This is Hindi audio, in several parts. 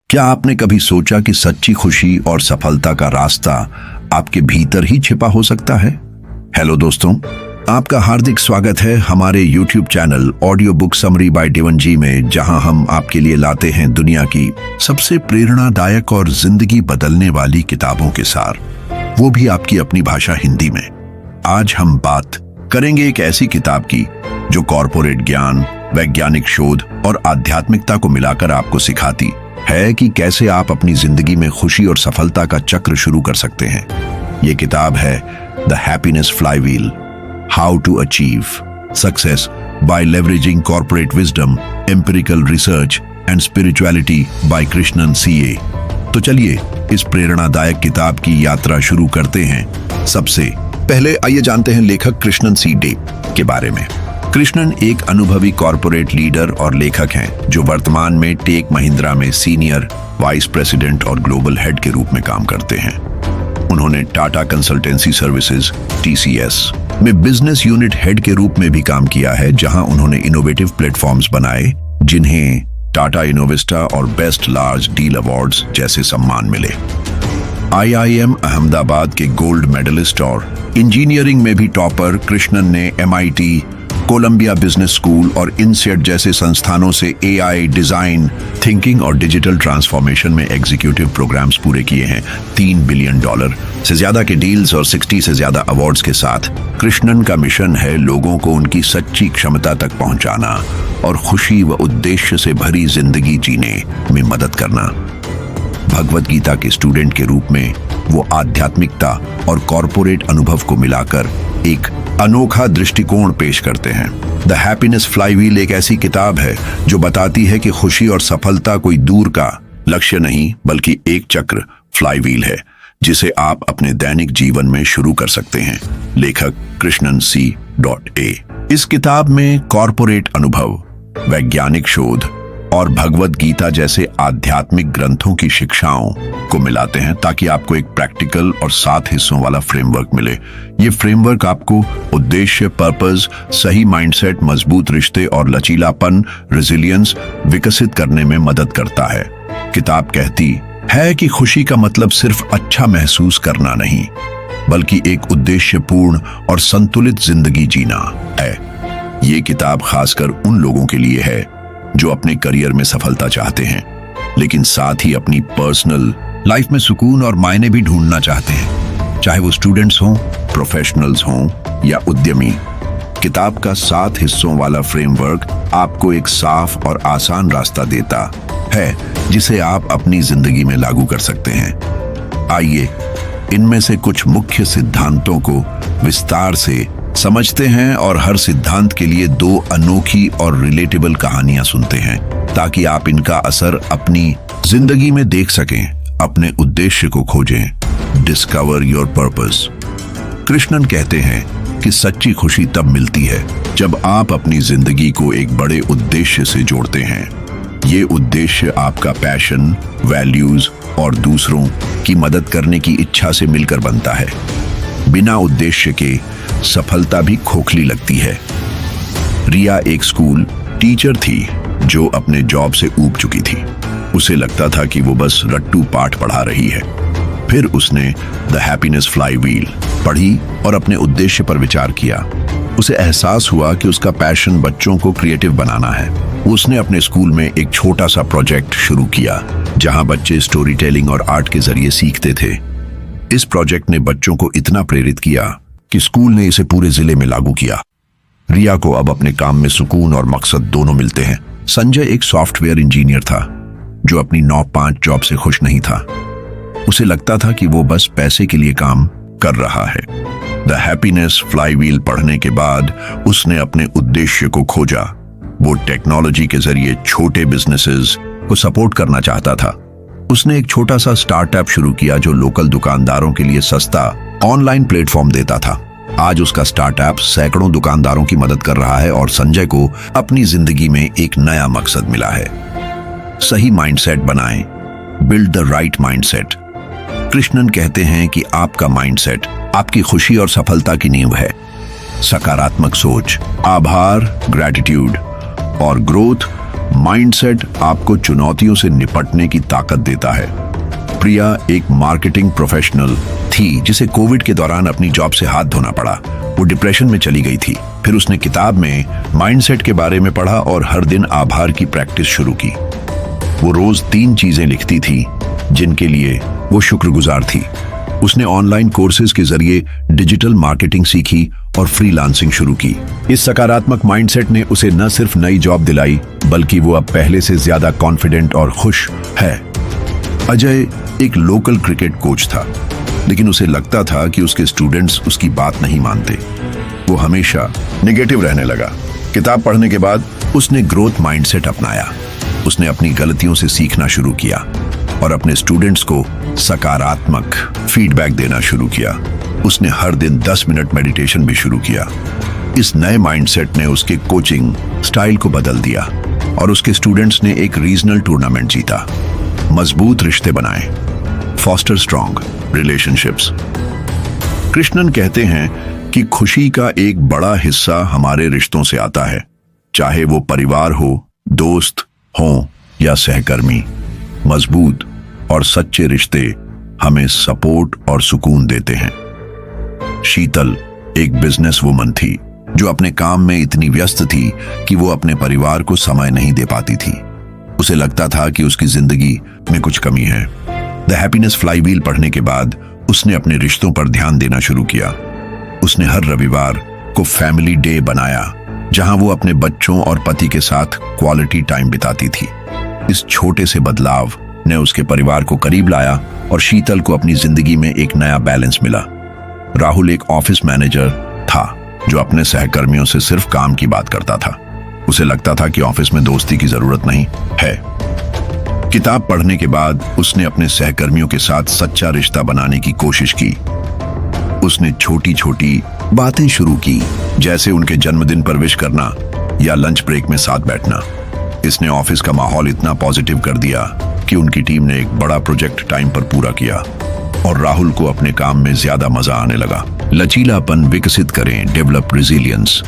क्या आपने कभी सोचा कि सच्ची खुशी और सफलता का रास्ता आपके भीतर ही छिपा हो सकता है? हेलो दोस्तों, आपका हार्दिक स्वागत है हमारे YouTube channel audio book summary by Devan ji में, जहां हम आपके लिए लाते हैं दुनिया की सबसे प्रेरणादायक और जिंदगी बदलने वाली किताबों के सार, वो भी आपकी अपनी भाषा हिंदी में। आज हम बात करेंगे एक ऐसी किताब की जो कॉर्पोरेट ज्ञान, वैज्ञानिक शोध और आध्यात्मिकता को मिलाकर आपको सिखाती है कि कैसे आप अपनी जिंदगी में खुशी और सफलता का चक्र शुरू कर सकते हैं। ये किताब है the happiness flywheel, how to achieve success by leveraging corporate wisdom, empirical research and spirituality by Krishnan C. तो चलिए इस प्रेरणादायक किताब की यात्रा शुरू करते हैं। सबसे पहले आइए जानते हैं लेखक कृष्णन सी के बारे में। कृष्णन एक अनुभवी कॉर्पोरेट लीडर और लेखक हैं जो वर्तमान में टेक महिंद्रा में सीनियर वाइस प्रेसिडेंट और ग्लोबल हेड के रूप में काम करते हैं। उन्होंने टाटा कंसल्टेंसी सर्विसेज (TCS) में बिजनेस यूनिट हेड के रूप में भी काम किया है, जहां उन्होंने इनोवेटिव प्लेटफॉर्म्स बनाए जिन्हें टाटा इनोविस्टा और बेस्ट लार्ज डील अवार्ड्स जैसे सम्मान मिले। IIM अहमदाबाद के गोल्ड मेडलिस्ट और इंजीनियरिंग में भी टॉपर कृष्णन ने MIT, कोलंबिया बिजनेस स्कूल और INSEAD जैसे संस्थानों से AI, डिजाइन थिंकिंग और डिजिटल ट्रांसफॉर्मेशन में एग्जीक्यूटिव प्रोग्राम्स पूरे किए हैं। $3 बिलियन से ज्यादा के डील्स और 60 से ज्यादा अवार्ड्स के साथ कृष्णन का मिशन है लोगों को उनकी सच्ची क्षमता तक पहुंचाना और खुशी व उद्देश्य से भरी जिंदगी जीने में मदद करना। भगवत गीता के स्टूडेंट के रूप में वो आध्यात्मिकता और कॉर्पोरेट अनुभव को मिलाकर एक अनोखा दृष्टिकोण पेश करते हैं। द हैप्पीनेस फ्लाईव्हील एक ऐसी किताब है जो बताती है कि खुशी और सफलता कोई दूर का लक्ष्य नहीं, बल्कि एक चक्र फ्लाईव्हील है जिसे आप अपने दैनिक जीवन में शुरू कर सकते हैं। लेखक कृष्णन सी। इस किताब में कॉर्पोरेट अनुभव, वैज्ञानिक शोध और भगवत गीता जैसे आध्यात्मिक ग्रंथों की शिक्षाओं को मिलाते हैं ताकि आपको एक प्रैक्टिकल और 7 हिस्सों वाला फ्रेमवर्क मिले। ये फ्रेमवर्क आपको उद्देश्य, पर्पस, सही माइंडसेट, मजबूत रिश्ते और लचीलापन, रेजिलियंस विकसित करने में मदद करता है। किताब कहती है कि खुशी का मतलब सिर्फ अच्छा महसूस करना नहीं, बल्कि एक उद्देश्यपूर्ण और संतुलित जिंदगी जीना है। ये किताब खासकर उन लोगों के लिए है जो अपने करियर में सफलता चाहते हैं, लेकिन साथ ही अपनी पर्सनल लाइफ में सुकून और मायने भी ढूंढना चाहते हैं, चाहे वो स्टूडेंट्स हों, प्रोफेशनल्स हों या उद्यमी। किताब का 7 हिस्सों वाला फ्रेमवर्क आपको एक साफ और आसान रास्ता देता है जिसे आप अपनी जिंदगी में लागू कर सकते हैं। आइए इनमें से कुछ मुख्य सिद्धांतों को विस्तार से समझते हैं और हर सिद्धांत के लिए 2 अनोखी और रिलेटेबल कहानियां सुनते हैं ताकि आप इनका असर अपनी जिंदगी में देख सकें। अपने उद्देश्य को खोजें। Discover your purpose. कृष्णन कहते हैं कि सच्ची खुशी तब मिलती है जब आप अपनी जिंदगी को एक बड़े उद्देश्य से जोड़ते हैं। ये उद्देश्य आपका पैशन, वैल्यूज और दूसरों की मदद करने की इच्छा से मिलकर बनता है। बिना उद्देश्य के सफलता भी खोखली लगती है। रिया एक स्कूल टीचर थी जो अपने जॉब से ऊब चुकी थी। उसे लगता था कि वो बस रट्टू पाठ पढ़ा रही है। फिर उसने द हैप्पीनेस फ्लाईव्हील पढ़ी और अपने उद्देश्य पर विचार किया। उसे एहसास हुआ कि उसका पैशन बच्चों को क्रिएटिव बनाना है। उसने अपने स्कूल में एक छोटा सा प्रोजेक्ट शुरू किया जहां बच्चे स्टोरी टेलिंग और आर्ट के जरिए सीखते थे। इस प्रोजेक्ट ने बच्चों को इतना प्रेरित किया कि स्कूल ने इसे पूरे जिले में लागू किया। रिया को अब अपने काम में सुकून और मकसद दोनों मिलते हैं। संजय एक सॉफ्टवेयर इंजीनियर था जो अपनी 9-5 जॉब से खुश नहीं था। उसे लगता था कि वो बस पैसे के लिए काम कर रहा है। द हैप्पीनेस फ्लाईव्हील पढ़ने के बाद उसने अपने उद्देश्य को खोजा। वो टेक्नोलॉजी के जरिए छोटे बिजनेसेस को सपोर्ट करना चाहता था। उसने एक छोटा सा स्टार्टअप शुरू किया जो लोकल दुकानदारों के लिए सस्ता ऑनलाइन प्लेटफॉर्म देता था। आज उसका स्टार्टअप सैकड़ों दुकानदारों की मदद कर रहा है और संजय को अपनी जिंदगी में एक नया मकसद मिला है। सही माइंडसेट बनाएं। Build the right mindset. Krishnan कहते हैं कि आपका माइंडसेट आपकी खुशी और सफलता की नींव है। सकारात्मक सोच, आभार, ग्रैटिट्यूड और ग्रोथ माइंडसेट आपको चुनौतियों से निपटने की ताकत देता है। प्रिया एक मार्केटिंग प्रोफेशनल थी जिसे कोविड के दौरान अपनी जॉब से हाथ धोना पड़ा। वो डिप्रेशन में चली गई थी। फिर उसने किताब में माइंडसेट के बारे में पढ़ा और हर दिन आभार की प्रैक्टिस शुरू की। वो रोज 3 चीजें लिखती थी जिनके लिए वो शुक्रगुजार थी। उसने ऑनलाइन कोर्सेज के जरिए डिजिटल मार्केटिंग सीखी और फ्रीलांसिंग शुरू की। इस सकारात्मक माइंडसेट ने उसे न सिर्फ नई जॉब दिलाई, बल्कि वो अब पहले से ज्यादा कॉन्फिडेंट और खुश है। अजय एक लोकल क्रिकेट कोच था, लेकिन उसे लगता था कि उसके स्टूडेंट्स उसकी बात नहीं मानते। वो हमेशा नेगेटिव रहने लगा। किताब पढ़ने के बाद उसने ग्रोथ माइंडसेट अपनाया। उसने अपनी गलतियों से सीखना शुरू किया और अपने स्टूडेंट्स को सकारात्मक फीडबैक देना शुरू किया। उसने हर दिन 10 मिनट मेडिटेशन भी शुरू किया। इस नए माइंडसेट ने उसके कोचिंग स्टाइल को बदल दिया और उसके स्टूडेंट्स ने एक रीजनल टूर्नामेंट जीता। मजबूत रिश्ते बनाए, फॉस्टर स्ट्रॉन्ग रिलेशनशिप्स। कृष्णन कहते हैं कि खुशी का एक बड़ा हिस्सा हमारे रिश्तों से आता है, चाहे वो परिवार हो, दोस्त हो या सहकर्मी। मजबूत और सच्चे रिश्ते हमें सपोर्ट और सुकून देते हैं। शीतल एक बिजनेस वुमन थी जो अपने काम में इतनी व्यस्त थी कि वो अपने परिवार को समय नहीं दे पाती थी। उसे लगता था कि उसकी जिंदगी में कुछ कमी है। द हैप्पीनेस फ्लाईव्हील पढ़ने के बाद उसने अपने रिश्तों पर ध्यान देना शुरू किया। उसने हर रविवार को फैमिली डे बनाया, जहां वो अपने बच्चों और पति के साथ क्वालिटी टाइम बिताती थी। इस छोटे से बदलाव ने उसके परिवार को करीब लाया और शीतल को अपनी जिंदगी में एक नया बैलेंस मिला। राहुल एक ऑफिस मैनेजर था जो अपने सहकर्मियों से सिर्फ काम की बात करता था। उसे लगता था कि ऑफिस में दोस्ती की जरूरत नहीं है। किताब पढ़ने के बाद उसने अपने सहकर्मियों के साथ सच्चा रिश्ता बनाने की कोशिश की। उसने छोटी छोटी बातें शुरू की, जैसे उनके जन्मदिन पर विश करना या लंच ब्रेक में साथ बैठना। इसने ऑफिस का माहौल इतना पॉजिटिव कर दिया कि उनकी टीम ने एक बड़ा प्रोजेक्ट टाइम पर पूरा किया और राहुल को अपने काम में ज्यादा मजा आने लगा। लचीलापन विकसित करें, डेवलप रेजिलियंस।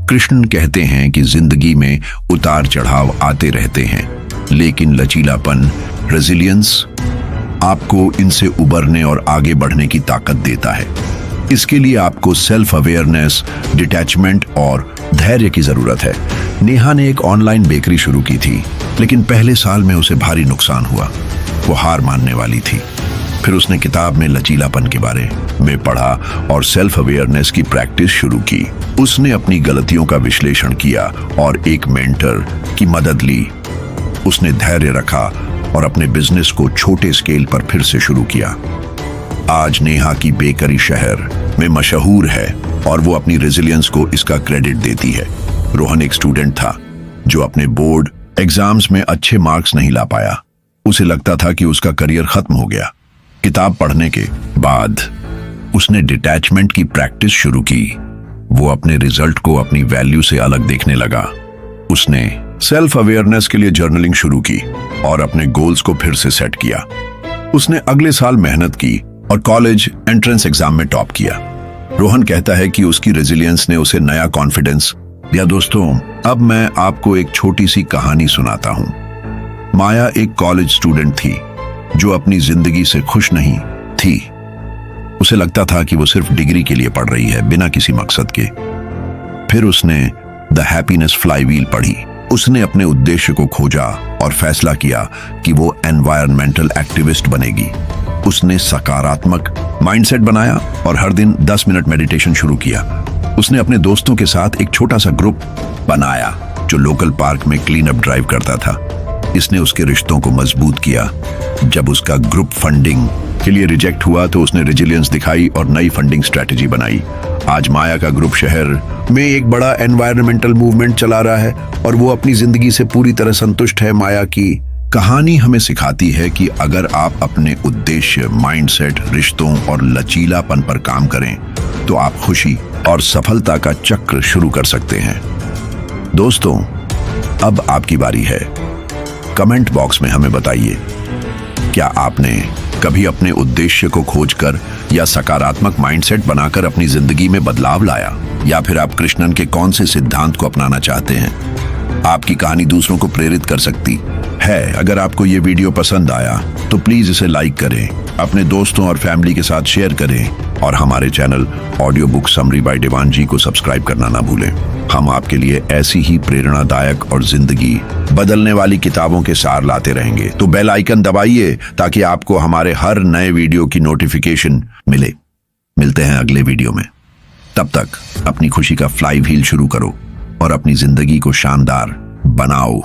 कृष्ण कहते हैं कि जिंदगी में उतार चढ़ाव आते रहते हैं, लेकिन लचीलापन, रेजिलियंस आपको इनसे उबरने और आगे बढ़ने की ताकत देता है। इसके लिए आपको सेल्फ अवेयरनेस, डिटैचमेंट और धैर्य की जरूरत है। नेहा ने एक ऑनलाइन बेकरी शुरू की थी, लेकिन पहले साल में उसे भारी नुकसान हुआ। वो हार मानने वाली थी। फिर उसने किताब में लचीलापन के बारे में पढ़ा और सेल्फ अवेयरनेस की प्रैक्टिस शुरू की। उसने अपनी गलतियों का विश्लेषण किया और एक मेंटर की मदद ली। उसने धैर्य रखा और अपने बिजनेस को छोटे स्केल पर फिर से शुरू किया। आज नेहा की बेकरी शहर में मशहूर है और वो अपनी रेजिलियंस को इसका क्रेडिट देती है। रोहन एक स्टूडेंट था जो अपने बोर्ड एग्जाम्स में अच्छे मार्क्स नहीं ला पाया। उसे लगता था कि उसका करियर खत्म हो गया। किताब पढ़ने के बाद उसने डिटैचमेंट की प्रैक्टिस शुरू की। वो अपने रिजल्ट को अपनी वैल्यू से अलग देखने लगा। उसने सेल्फ अवेयरनेस के लिए जर्नलिंग शुरू की और अपने गोल्स को फिर से सेट किया। उसने अगले साल मेहनत की और कॉलेज एंट्रेंस एग्जाम में टॉप किया। रोहन कहता है कि उसकी रेजिलियंस ने उसे नया कॉन्फिडेंस दिया। दोस्तों, अब मैं आपको एक छोटी सी कहानी सुनाता हूं। माया एक कॉलेज स्टूडेंट थी जो अपनी जिंदगी से खुश नहीं थी। उसे लगता था कि वो सिर्फ डिग्री के लिए पढ़ रही है, बिना किसी मकसद के। फिर उसने द हैप्पीनेस फ्लाईव्हील पढ़ी। उसने अपने उद्देश्य को खोजा और फैसला किया कि वो एनवायरमेंटल एक्टिविस्ट बनेगी। उसने सकारात्मक माइंडसेट बनाया और हर दिन 10 मिनट मेडिटेशन शुरू किया। उसने अपने दोस्तों के साथ एक छोटा सा ग्रुप बनाया जो लोकल पार्क में क्लीन अप ड्राइव करता था। इसने उसके रिश्तों को मजबूत किया। जब उसका ग्रुप फंडिंग के लिए रिजेक्ट हुआ तो उसने रेजिलियंस दिखाई और नई फंडिंग स्ट्रेटेजी बनाई। आज माया का ग्रुप शहर में एक बड़ा एनवायरमेंटल मूवमेंट चला रहा है और वो अपनी जिंदगी से पूरी तरह संतुष्ट है। माया की कहानी हमें सिखाती है कि अगर आप अपने उद्देश्य, माइंडसेट, रिश्तों और लचीलापन पर काम करें तो आप खुशी और सफलता का चक्र शुरू कर सकते हैं। दोस्तों, अब आपकी बारी है। कमेंट बॉक्स में हमें बताइए, क्या आपने कभी अपने उद्देश्य को खोजकर या सकारात्मक माइंडसेट बनाकर अपनी जिंदगी में बदलाव लाया, या फिर आप कृष्णन के कौन से सिद्धांत को अपनाना चाहते हैं? आपकी कहानी दूसरों को प्रेरित कर सकती है। अगर आपको ये वीडियो पसंद आया तो प्लीज इसे लाइक करें, अपने दोस्तों और फैमिली के साथ शेयर करें और हमारे channel audio book summary by Dewan ji को सब्सक्राइब करना ना भूलें। हम आपके लिए ऐसी ही प्रेरणादायक और जिंदगी बदलने वाली किताबों के सार लाते रहेंगे। तो बेल आइकन दबाइए ताकि आपको हमारे हर नए वीडियो की नोटिफिकेशन मिले। मिलते हैं अगले वीडियो में। तब तक अपनी खुशी का फ्लाई व्हील शुरू करो और अपनी जिंदगी को शानदार बनाओ।